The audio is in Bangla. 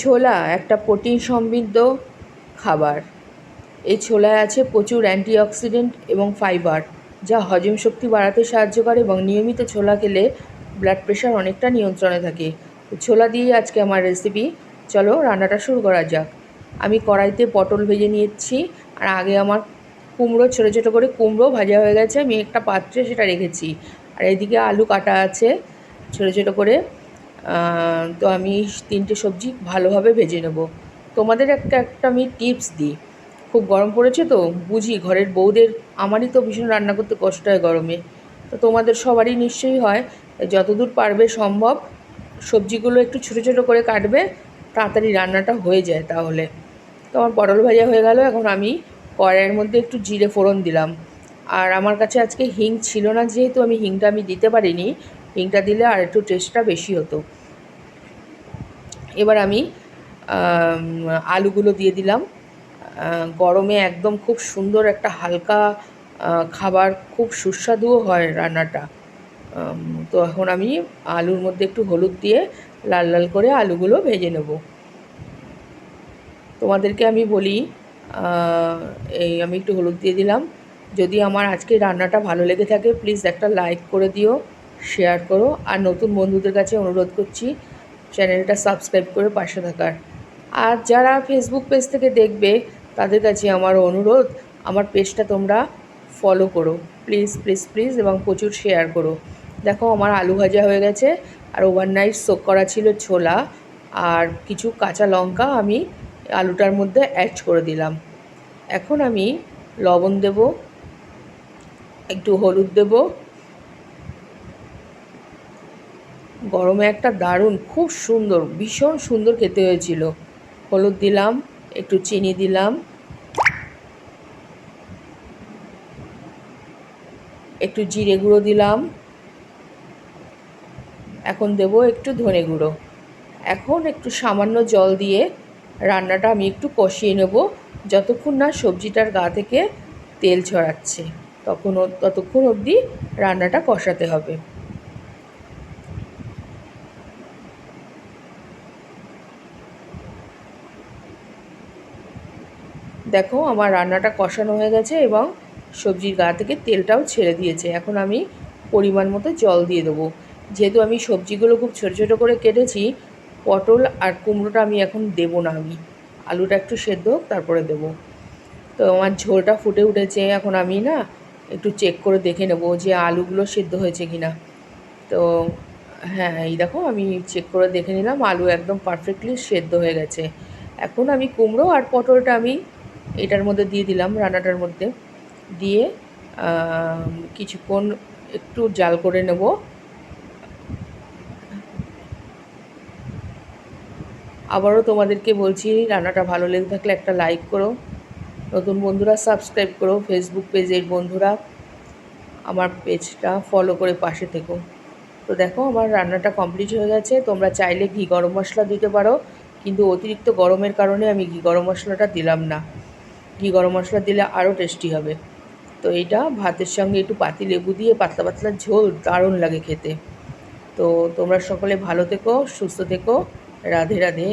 ছোলা একটা প্রোটিন সমৃদ্ধ খাবার। এই ছোলায় আছে প্রচুর অ্যান্টিঅক্সিডেন্ট এবং ফাইবার, যা হজম শক্তি বাড়াতে সাহায্য করে এবং নিয়মিত ছোলা খেলে ব্লাড প্রেশার অনেকটা নিয়ন্ত্রণে থাকে। তো ছোলা দিয়েই আজকে আমার রেসিপি। চলো রান্নাটা শুরু করা যাক। আমি কড়াইতে পটল ভেজে নিয়েছি, আর আগে আমার কুমড়ো ছোটো ছোটো করে কুমড়ো ভাজা হয়ে গেছে, আমি একটা পাত্রে সেটা রেখেছি। আর এদিকে আলু কাটা আছে ছোটো ছোটো করে। তো আমি 3টে সবজি ভালোভাবে ভেজে নেব। তোমাদের একটা আমি টিপস দিই। খুব গরম পড়েছে তো বুঝি, ঘরের বউদের আমারই তো ভীষণ রান্না করতে কষ্ট হয় গরমে, তো তোমাদের সবারই নিশ্চয়ই হয়। যতদূর পারবে সম্ভব সবজিগুলো একটু ছোটো ছোটো করে কাটবে, তাড়াতাড়ি রান্নাটা হয়ে যায় তাহলে। তো আমার পটল ভাজা হয়ে গেল। এখন আমি কড়াইয়ের মধ্যে একটু জিরে ফোড়ন দিলাম। আর আমার কাছে আজকে হিং ছিল না, যেহেতু হিংটা দিতে পারিনি। হিংটা দিলে আর একটু টেস্টটা বেশি হতো। এবার আমি আলুগুলো দিয়ে দিলাম। গরমে একদম খুব সুন্দর একটা হালকা খাবার, খুব সুস্বাদুও হয় রান্নাটা। তো এখন আমি আলুর মধ্যে একটু হলুদ দিয়ে লাল লাল করে আলুগুলো ভেজে নেব। তোমাদেরকে আমি বলি, আমি একটু হলুদ দিয়ে দিলাম। যদি আমার আজকে রান্নাটা ভালো লেগে থাকে প্লিজ একটা লাইক করে দিও, শেয়ার করো। আর নতুন বন্ধুদের কাছে অনুরোধ করছি চ্যানেলটা সাবস্ক্রাইব করে পাশে থাকার। আর যারা ফেসবুক পেজ থেকে দেখবে তাদের কাছে আমার অনুরোধ, আমার পেজটা তোমরা ফলো করো প্লিজ প্লিজ প্লিজ, এবং প্রচুর শেয়ার করো। দেখো আমার আলু ভাজা হয়ে গেছে, আর ওভারনাইট সোক করা ছিল ছোলা আর কিছু কাঁচা লঙ্কা আমি আলুটার মধ্যে অ্যাড করে দিলাম। এখন আমি লবণ দেব, একটু হলুদ দেব। গরমে একটা দারুণ, খুব সুন্দর, ভীষণ সুন্দর খেতে হয়েছিল। হলুদ দিলাম, একটু চিনি দিলাম, একটু জিরে গুঁড়ো দিলাম, এখন দেব একটু ধনে গুঁড়ো। এখন একটু সামান্য জল দিয়ে রান্নাটা আমি একটু কষিয়ে নেব, যতক্ষণ না সবজিটার গা থেকে তেল ছড়াচ্ছে ততক্ষণ অবধি রান্নাটা কষাতে হবে। দেখো আমার রান্নাটা কষানো হয়ে গেছে এবং সবজির গা থেকে তেলটাও ছেড়ে দিয়েছে। এখন আমি পরিমাণ মতো জল দিয়ে দেবো। যেহেতু আমি সবজিগুলো খুব ছোটো ছোটো করে কেটেছি, পটল আর কুমড়োটা আমি এখন দেবো না, আমি আলুটা একটু সেদ্ধ হোক তারপরে দেবো। তো আমার ঝোলটা ফুটে উঠেছে, এখন আমি না একটু চেক করে দেখে নেব যে আলুগুলো সেদ্ধ হয়েছে কি না। তো হ্যাঁ, এই দেখো আমি চেক করে দেখে নিলাম, আলু একদম পারফেক্টলি সেদ্ধ হয়ে গেছে। এখন আমি কুমড়ো আর পটলটা আমি এটার মধ্যে দিয়ে দিলাম, রান্নাটার মধ্যে দিয়ে কিছুক্ষণ একটু জাল করে নেব। আবারও তোমাদেরকে বলছি, রান্নাটা ভালো লেগে থাকলে একটা লাইক করো, নতুন বন্ধুরা সাবস্ক্রাইব করো, ফেসবুক পেজের বন্ধুরা আমার পেজটা ফলো করে পাশে থেকো। তো দেখো আমার রান্নাটা কমপ্লিট হয়ে গেছে। তোমরা চাইলে ঘি গরম মশলা দিতে পারো, কিন্তু অতিরিক্ত গরমের কারণে আমি ঘি গরম মশলাটা দিলাম না। ঘি গরম মশলা দিলে আরও টেস্টি হবে। তো এইটা ভাতের সঙ্গে একটু পাতি লেবু দিয়ে পাতলা পাতলা ঝোল দারুণ লাগে খেতে। তো তোমরা সকলে ভালো থেকো, সুস্থ থেকো, রাধে রাধে।